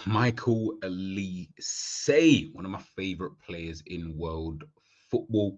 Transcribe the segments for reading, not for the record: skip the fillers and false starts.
Michael Olise, one of my favorite players in world football.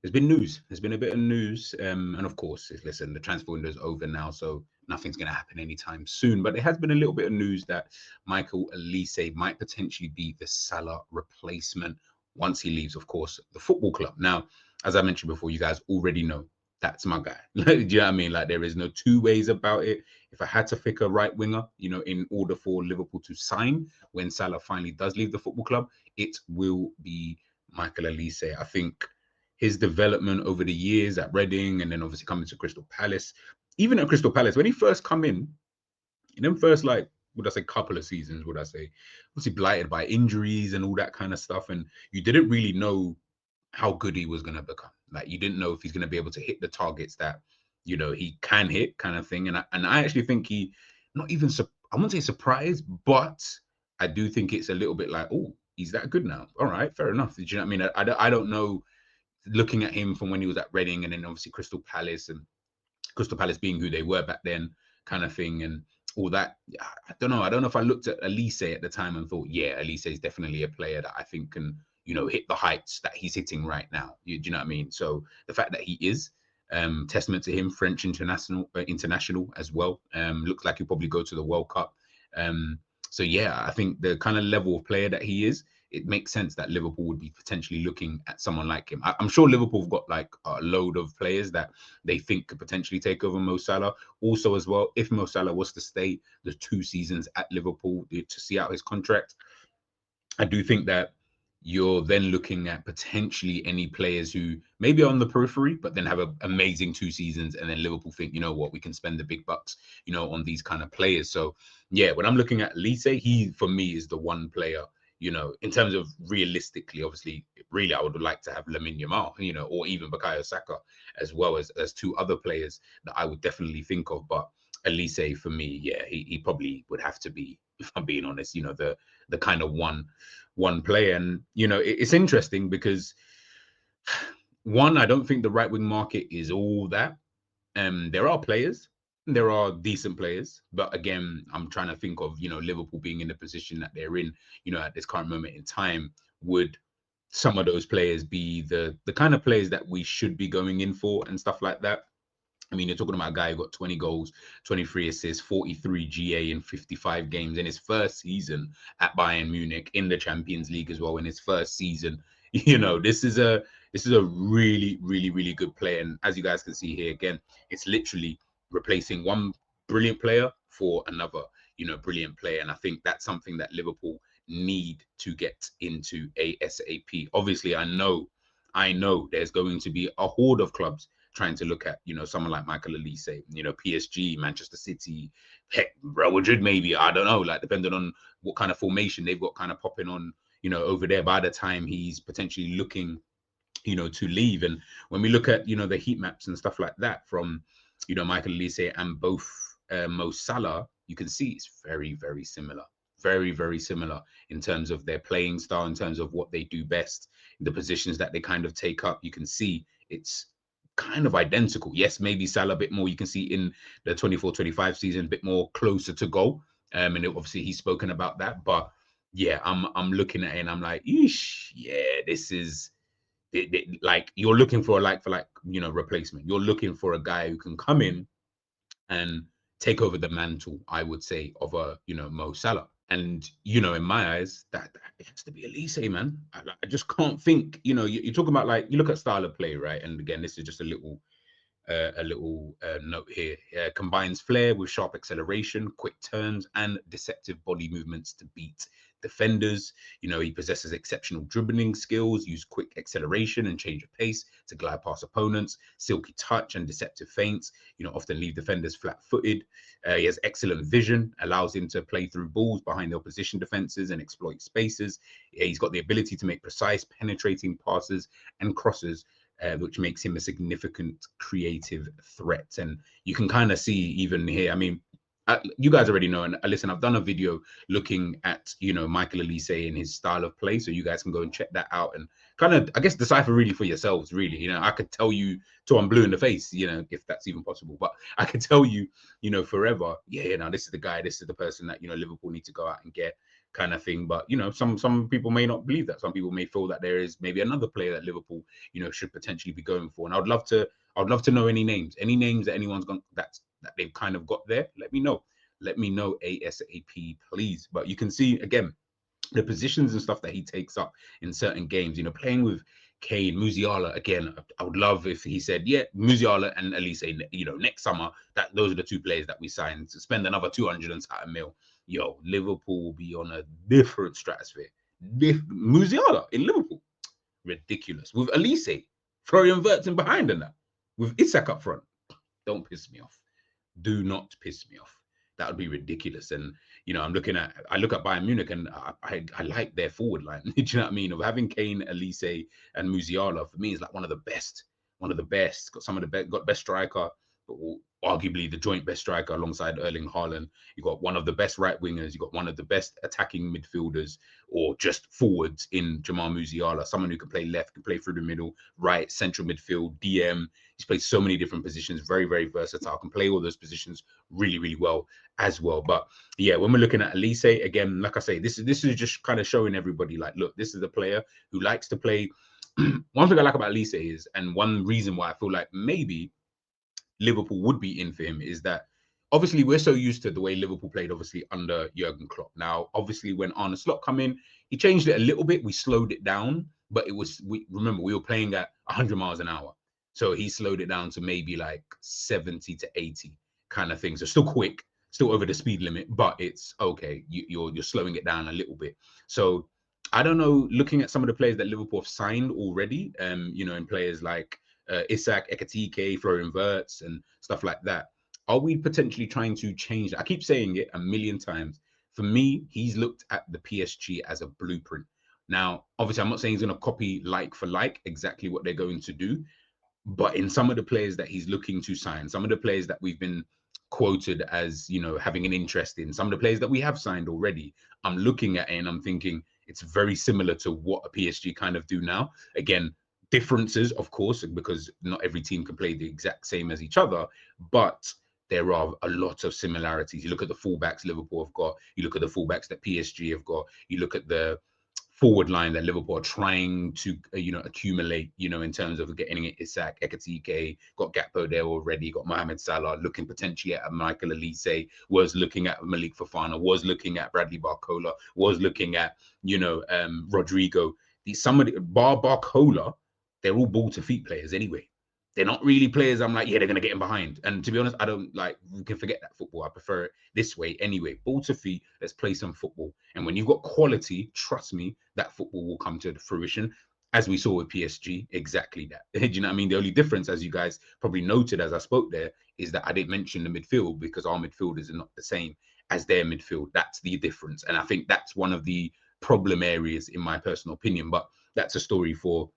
There's been news. There's been a bit of news. And of course, listen, the transfer window is over now, so nothing's going to happen anytime soon. But there has been a little bit of news that Michael Olise might potentially be the Salah replacement once he leaves, of course, the football club. Now, as I mentioned before, you guys already know that's my guy. Do you know what I mean? Like, there is no two ways about it. If I had to pick a right winger, in order for Liverpool to sign when Salah finally does leave the football club, it will be Michael Olise. I think his development over the years at Reading and then obviously coming to Crystal Palace, even at Crystal Palace, when he first come in them first, like, would I say couple of seasons, would I say, obviously blighted by injuries and all that kind of stuff. And you didn't really know how good he was going to become. Like, you didn't know if he's going to be able to hit the targets that, he can hit, kind of thing. And I actually think he, not even, I won't say surprised, but I do think it's a little bit like, oh, he's that good now. All right, fair enough. Do you know what I mean? I don't know, looking at him from when he was at Reading and then obviously Crystal Palace, and Crystal Palace being who they were back then, kind of thing, and all that. I don't know. I don't know if I looked at Olise at the time and thought, yeah, Olise is definitely a player that I think can, hit the heights that he's hitting right now. Do you know what I mean? So the fact that he is, testament to him, French international as well. Looks like he'll probably go to the World Cup. So yeah, I think the kind of level of player that he is, it makes sense that Liverpool would be potentially looking at someone like him. I'm sure Liverpool have got like a load of players that they think could potentially take over Mo Salah. Also, as well, if Mo Salah was to stay the 2 seasons at Liverpool to see out his contract, I do think that you're then looking at potentially any players who maybe are on the periphery, but then have an amazing 2 seasons, and then Liverpool think, you know what, we can spend the big bucks, on these kind of players. So yeah, when I'm looking at Lise, he for me is the one player, in terms of realistically, obviously, really, I would like to have Lamine Yamal, or even Bukayo Saka, as well as two other players that I would definitely think of. But Elise for me, yeah, he probably would have to be, if I'm being honest, the kind of one player. And it's interesting because one, I don't think the right wing market is all that. There are players, there are decent players, but again, I'm trying to think of Liverpool being in the position that they're in, at this current moment in time. Would some of those players be the kind of players that we should be going in for and stuff like that? I mean, you're talking about a guy who got 20 goals, 23 assists, 43 GA in 55 games in his first season at Bayern Munich, in the Champions League as well in his first season. This is a really, really, really good player. And as you guys can see here again, it's literally replacing one brilliant player for another, brilliant player. And I think that's something that Liverpool need to get into ASAP. Obviously, I know there's going to be a horde of clubs trying to look at, someone like Michael Olise, PSG, Manchester City, heck, Real Madrid, maybe, I don't know, like, depending on what kind of formation they've got kind of popping on, over there by the time he's potentially looking, to leave. And when we look at, the heat maps and stuff like that from, Michael Olise and both Mo Salah, you can see it's very, very similar. Very, very similar in terms of their playing style, in terms of what they do best, the positions that they kind of take up. You can see it's kind of identical. Yes, maybe Salah a bit more. You can see in the 24-25 season, a bit more closer to goal. And obviously he's spoken about that. But yeah, I'm looking at it and I'm like, eesh, yeah, this is like, you're looking for a replacement. You're looking for a guy who can come in and take over the mantle, I would say, of a Mo Salah. And in my eyes, that it has to be Elise, man. I just can't think. You're talking about, like, you look at style of play, right? And again, this is just a little note here. Combines flair with sharp acceleration, quick turns, and deceptive body movements to beat defenders. He possesses exceptional dribbling skills, use quick acceleration and change of pace to glide past opponents, silky touch and deceptive feints, often leave defenders flat-footed. He has excellent vision, allows him to play through balls behind the opposition defenses and exploit spaces. He's got the ability to make precise, penetrating passes and crosses, which makes him a significant creative threat. And you can kind of see even here, I mean, you guys already know, and listen, I've done a video looking at, Michael Olise and his style of play, so you guys can go and check that out and kind of, I guess, decipher really for yourselves, really. I could tell you till I'm blue in the face, if that's even possible, but I could tell you, forever, yeah, this is the guy, this is the person that, Liverpool need to go out and get. kind of thing. But, you know, some people may not believe that. Some people may feel that there is maybe another player that Liverpool, you know, should potentially be going for. And I'd love to know any names that anyone's gone that they've kind of got there. Let me know. Let me know ASAP, please. But you can see again the positions and stuff that he takes up in certain games. You know, playing with Kane, Musiala again. I would love if he said, yeah, Musiala and Olise, you know, next summer that those are the two players that we signed to spend another 200 and something mil. Yo, Liverpool will be on a different stratosphere. Musiala in Liverpool, ridiculous. With Olise, Florian Wirtz in behind and that, with Isak up front. Don't piss me off. Do not piss me off. That would be ridiculous. And you know, I look at Bayern Munich and I like their forward line. Do you know what I mean? Of having Kane, Olise, and Musiala for me is like one of the best. Got some of the best. Got best striker, but arguably the joint best striker alongside Erling Haaland. You got one of the best right wingers. You got one of the best attacking midfielders or just forwards in Jamal Musiala. Someone who can play left, can play through the middle, right, central midfield, DM. He's played so many different positions. Very, very versatile. Can play all those positions really, really well as well. But yeah, when we're looking at Olise, again, like I say, this is just kind of showing everybody, like, look, this is a player who likes to play. One thing I like about Olise is, and one reason why I feel like maybe Liverpool would be in for him is that obviously we're so used to the way Liverpool played, obviously under Jurgen Klopp. Now, obviously when Arne Slot come in, he changed it a little bit. We slowed it down, but remember we were playing at 100 miles an hour. So he slowed it down to maybe like 70 to 80 kind of thing. So still quick, still over the speed limit, but it's okay. You're slowing it down a little bit. So I don't know, looking at some of the players that Liverpool have signed already, you know, and players like Isak, Ekatike, Florian Wirtz, and stuff like that. Are we potentially trying to change that? I keep saying it a million times. For me, he's looked at the PSG as a blueprint. Now, obviously, I'm not saying he's going to copy like for like exactly what they're going to do, but in some of the players that he's looking to sign, some of the players that we've been quoted as, you know, having an interest in, some of the players that we have signed already, I'm looking at it and I'm thinking it's very similar to what a PSG kind of do now. Again, differences, of course, because not every team can play the exact same as each other, but there are a lot of similarities. You look at the fullbacks Liverpool have got, you look at the fullbacks that PSG have got, you look at the forward line that Liverpool are trying to, you know, accumulate, you know, in terms of getting it. Isak, Ekatike, got Gakpo there already, got Mohamed Salah, looking potentially at Michael Olise, was looking at Malik Fofana, was looking at Bradley Barcola, was looking at, you know, Rodrigo. Somebody, Barcola, they're all ball to feet players anyway. They're not really players I'm like, yeah, they're going to get in behind. And to be honest, I don't like, we can forget that football. I prefer it this way anyway. Ball to feet, let's play some football. And when you've got quality, trust me, that football will come to fruition. As we saw with PSG, exactly that. Do you know what I mean? The only difference, as you guys probably noted as I spoke there, is that I didn't mention the midfield because our midfielders are not the same as their midfield. That's the difference. And I think that's one of the problem areas in my personal opinion. But that's a story for,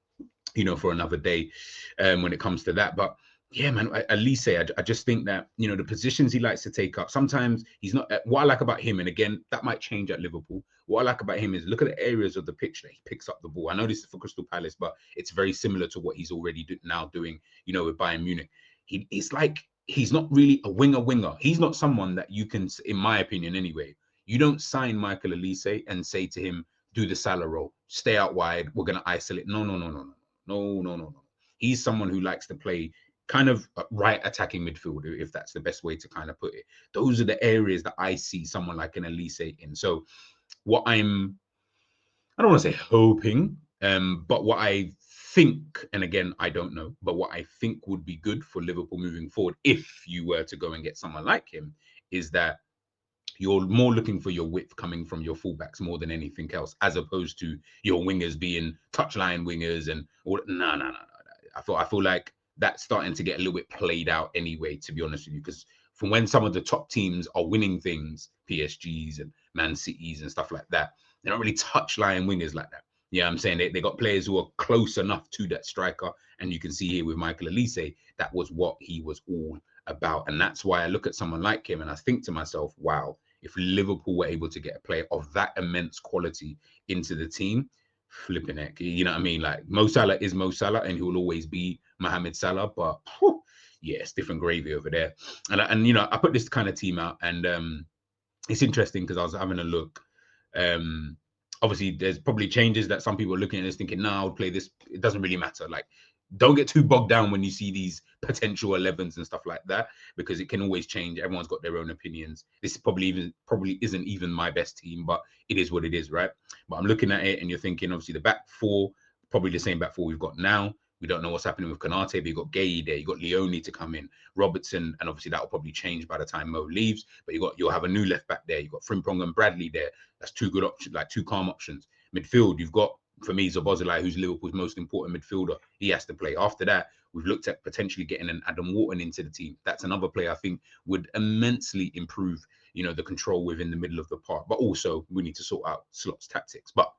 you know, for another day when it comes to that. But yeah, man, Olise, I just think that, you know, the positions he likes to take up, sometimes he's not, what I like about him, and again, that might change at Liverpool. What I like about him is look at the areas of the pitch that he picks up the ball. I know this is for Crystal Palace, but it's very similar to what he's already now doing, you know, with Bayern Munich. It's like, he's not really a winger. He's not someone that you can, in my opinion anyway, you don't sign Michael Olise and say to him, do the Salah role, stay out wide, we're going to isolate. No. He's someone who likes to play kind of right attacking midfielder, if that's the best way to kind of put it. Those are the areas that I see someone like an Olise in. So what I don't want to say hoping, but what I think, and again, I don't know, but what I think would be good for Liverpool moving forward, if you were to go and get someone like him, is that you're more looking for your width coming from your fullbacks more than anything else, as opposed to your wingers being touchline wingers and all. No. I feel like that's starting to get a little bit played out anyway, to be honest with you, because from when some of the top teams are winning things, PSGs and Man Cities and stuff like that, they're not really touchline wingers like that. Yeah, I'm saying they got players who are close enough to that striker, and you can see here with Michael Olise, that was what he was all about. And that's why I look at someone like him and I think to myself, wow, if Liverpool were able to get a player of that immense quality into the team, flipping it, you know what I mean? Like, Mo Salah is Mo Salah and he will always be Mohamed Salah, but whew, yeah, it's different gravy over there. And you know, I put this kind of team out, and it's interesting because I was having a look Obviously, there's probably changes that some people are looking at this thinking, "Nah, I'll play this." It doesn't really matter. Like, don't get too bogged down when you see these potential 11s and stuff like that, because it can always change. Everyone's got their own opinions. This probably isn't even my best team, but it is what it is, right? But I'm looking at it and you're thinking, obviously, the back four, probably the same back four we've got now. We don't know what's happening with Konate, but you've got Gay there, you've got Leone to come in, Robertson, and obviously that will probably change by the time Mo leaves. But you'll have a new left back there. You've got Frimpong and Bradley there. That's two good options, like two calm options. Midfield, you've got, for me, Szoboszlai, who's Liverpool's most important midfielder. He has to play. After that, we've looked at potentially getting an Adam Wharton into the team. That's another player I think would immensely improve, the control within the middle of the park. But also, we need to sort out Slot's tactics. But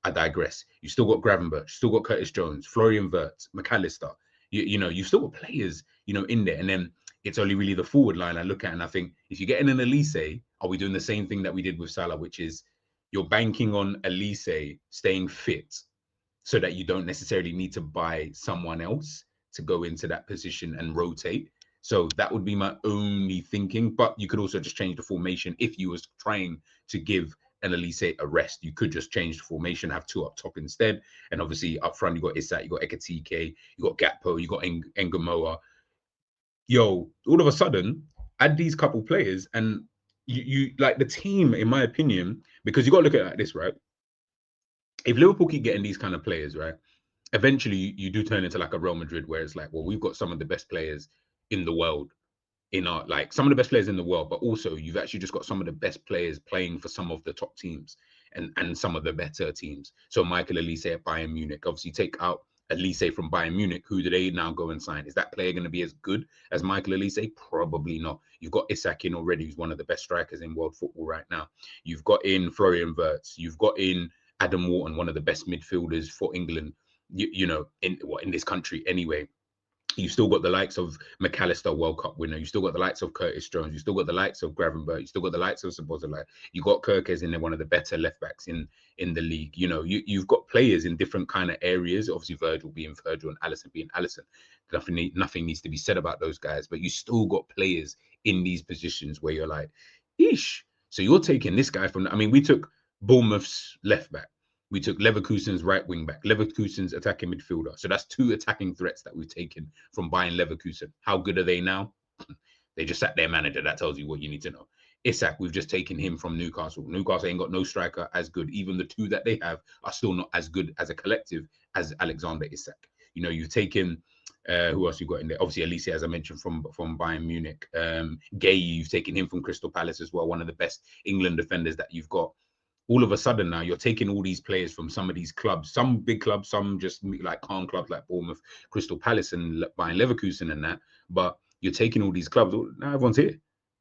I digress. You still got Gravenberch, still got Curtis Jones, Florian Wirtz, McAllister. You've still got players, in there. And then it's only really the forward line I look at, and I think if you're getting an Olise, are we doing the same thing that we did with Salah, which is you're banking on Olise staying fit so that you don't necessarily need to buy someone else to go into that position and rotate. So that would be my only thinking. But you could also just change the formation if you was trying to give an Olise a rest. You could just change the formation, have two up top instead. And obviously up front, you got Isak, you got Ekatike, you got Gakpo, you got Ngamoa. Yo, all of a sudden, add these couple players and you like the team, in my opinion, because you got to look at it like this, right? If Liverpool keep getting these kind of players, right, eventually you do turn into like a Real Madrid where it's like, well, we've got some of the best players in the world, some of the best players in the world, but also you've actually just got some of the best players playing for some of the top teams and some of the better teams. So Michael Olise at Bayern Munich, obviously take out Olise from Bayern Munich. Who do they now go and sign? Is that player going to be as good as Michael Olise? Probably not. You've got Isak in already, who's one of the best strikers in world football right now. You've got in Florian Wirtz. You've got in Adam Wharton, one of the best midfielders for England, in this country anyway. You've still got the likes of McAllister, World Cup winner. You still got the likes of Curtis Jones. You still got the likes of Gravenberch. You still got the likes of Szoboszlai. You got Kirkes in there, one of the better left backs in the league. You've got players in different kind of areas. Obviously, Virgil being Virgil and Alisson being Alisson. Nothing needs to be said about those guys. But you still got players in these positions where you're like, eesh. So you're taking this guy from. I mean, we took Bournemouth's left back. We took Leverkusen's right wing back, Leverkusen's attacking midfielder. So that's two attacking threats that we've taken from Bayern Leverkusen. How good are they now? They just sat their manager. That tells you what you need to know. Isak, we've just taken him from Newcastle. Newcastle ain't got no striker as good. Even the two that they have are still not as good as a collective as Alexander Isak. You've taken who else you got in there? Obviously, Olise, as I mentioned, from Bayern Munich. Gay, you've taken him from Crystal Palace as well. One of the best England defenders that you've got. All of a sudden now you're taking all these players from some of these clubs, some big clubs, some just like calm clubs like Bournemouth, Crystal Palace, and Bayern Leverkusen and that. But you're taking all these clubs. Now everyone's here.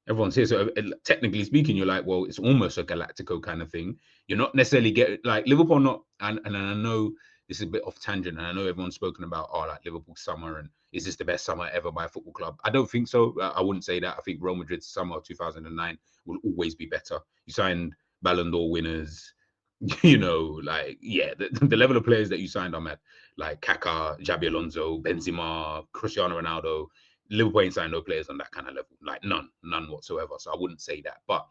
Everyone's here. So technically speaking, you're like, well, it's almost a Galactico kind of thing. You're not necessarily like Liverpool, not, and I know this is a bit off tangent, and I know everyone's spoken about, like Liverpool summer and is this the best summer ever by a football club? I don't think so. I wouldn't say that. I think Real Madrid's summer of 2009 will always be better. You signed Ballon d'Or winners, the level of players that you signed are mad. Like Kaká, Xabi Alonso, Benzema, Cristiano Ronaldo. Liverpool ain't signed no players on that kind of level, like none whatsoever. So I wouldn't say that. But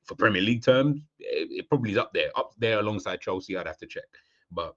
for Premier League terms, it probably is up there alongside Chelsea. I'd have to check. But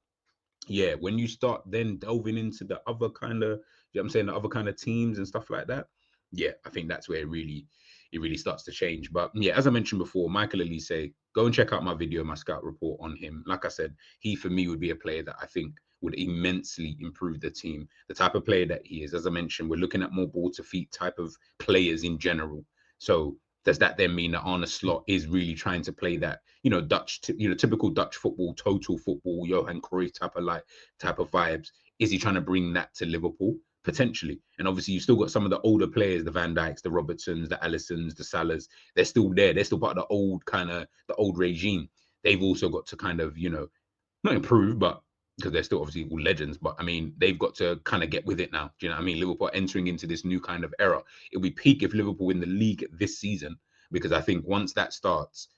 yeah, when you start then delving into the other kind of, the other kind of teams and stuff like that, yeah, I think that's where it really starts to change. But yeah, as I mentioned before, Michael Olise, go and check out my video, my scout report on him. Like I said, he for me would be a player that I think would immensely improve the team. The type of player that he is, as I mentioned, we're looking at more ball to feet type of players in general. So does that then mean that Arne Slot is really trying to play that, typical Dutch football, total football, Johan Cruyff type of vibes? Is he trying to bring that to Liverpool? Potentially. And obviously you've still got some of the older players, the Van Dijks, the Robertsons, the Alissons, the Salahs. They're still there. They're still part of the old regime. They've also got to kind of, not improve, but because they're still obviously all legends, but I mean, they've got to kind of get with it now. Do you know what I mean? Liverpool are entering into this new kind of era. It'll be peak if Liverpool win the league this season, because I think once that starts,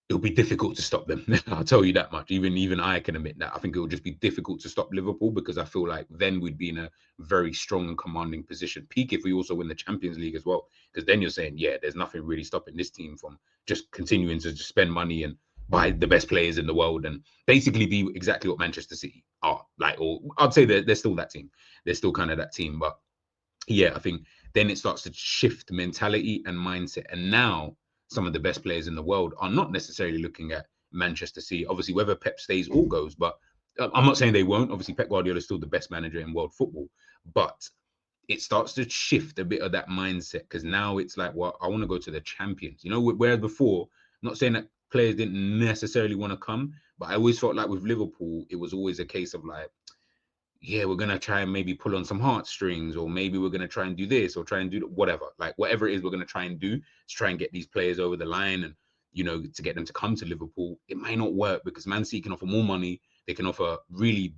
it'll be difficult to stop them. I'll tell you that much. Even I can admit that. I think it will just be difficult to stop Liverpool, because I feel like then we'd be in a very strong and commanding position. Peak if we also win the Champions League as well, because then you're saying, yeah, there's nothing really stopping this team from just continuing to just spend money and by the best players in the world and basically be exactly what Manchester City are. Like, or I'd say they're still that team. They're still kind of that team. But yeah, I think then it starts to shift mentality and mindset. And now some of the best players in the world are not necessarily looking at Manchester City. Obviously, whether Pep stays or goes, but I'm not saying they won't. Obviously, Pep Guardiola is still the best manager in world football, but it starts to shift a bit of that mindset because now it's like, well, I want to go to the champions. You know, whereas before, I'm not saying that players didn't necessarily want to come, but I always felt like with Liverpool, it was always a case of like, yeah, we're gonna try and maybe pull on some heartstrings, or maybe we're gonna try and do this, or try and do whatever, like whatever it is we're gonna try and do to try and get these players over the line, and to get them to come to Liverpool. It might not work because Man City can offer more money. They can offer really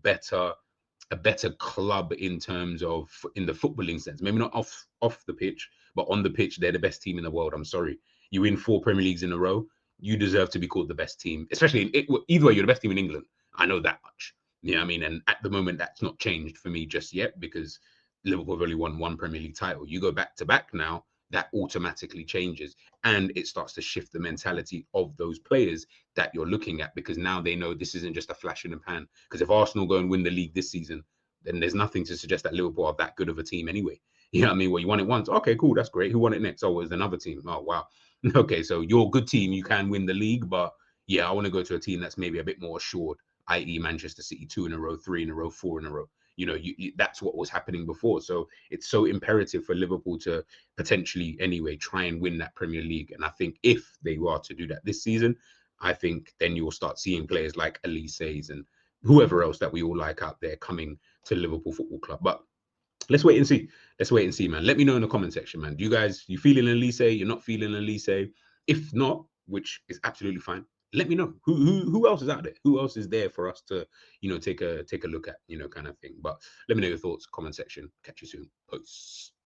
a better club in terms of in the footballing sense. Maybe not off the pitch, but on the pitch, they're the best team in the world. I'm sorry, you win 4 Premier Leagues in a row. You deserve to be called the best team, especially either way. You're the best team in England. I know that much. You know what I mean? And at the moment, that's not changed for me just yet because Liverpool have only won 1 Premier League title. You go back to back now, that automatically changes. And it starts to shift the mentality of those players that you're looking at because now they know this isn't just a flash in the pan. Because if Arsenal go and win the league this season, then there's nothing to suggest that Liverpool are that good of a team anyway. You know what I mean? Well, you won it once. Okay, cool. That's great. Who won it next? Oh, it was another team. Oh, wow. Okay, so you're a good team. You can win the league. But yeah, I want to go to a team that's maybe a bit more assured, i.e. Manchester City 2 in a row, 3 in a row, 4 in a row. That's what was happening before. So it's so imperative for Liverpool to potentially, anyway, try and win that Premier League. And I think if they were to do that this season, I think then you'll start seeing players like Olise's and whoever else that we all like out there coming to Liverpool Football Club. But let's wait and see. Let's wait and see, man. Let me know in the comment section, man. Do you feeling Olise? You're not feeling Olise? If not, which is absolutely fine, let me know. Who else is out there? Who else is there for us to, take a look at, kind of thing. But let me know your thoughts, comment section. Catch you soon. Peace.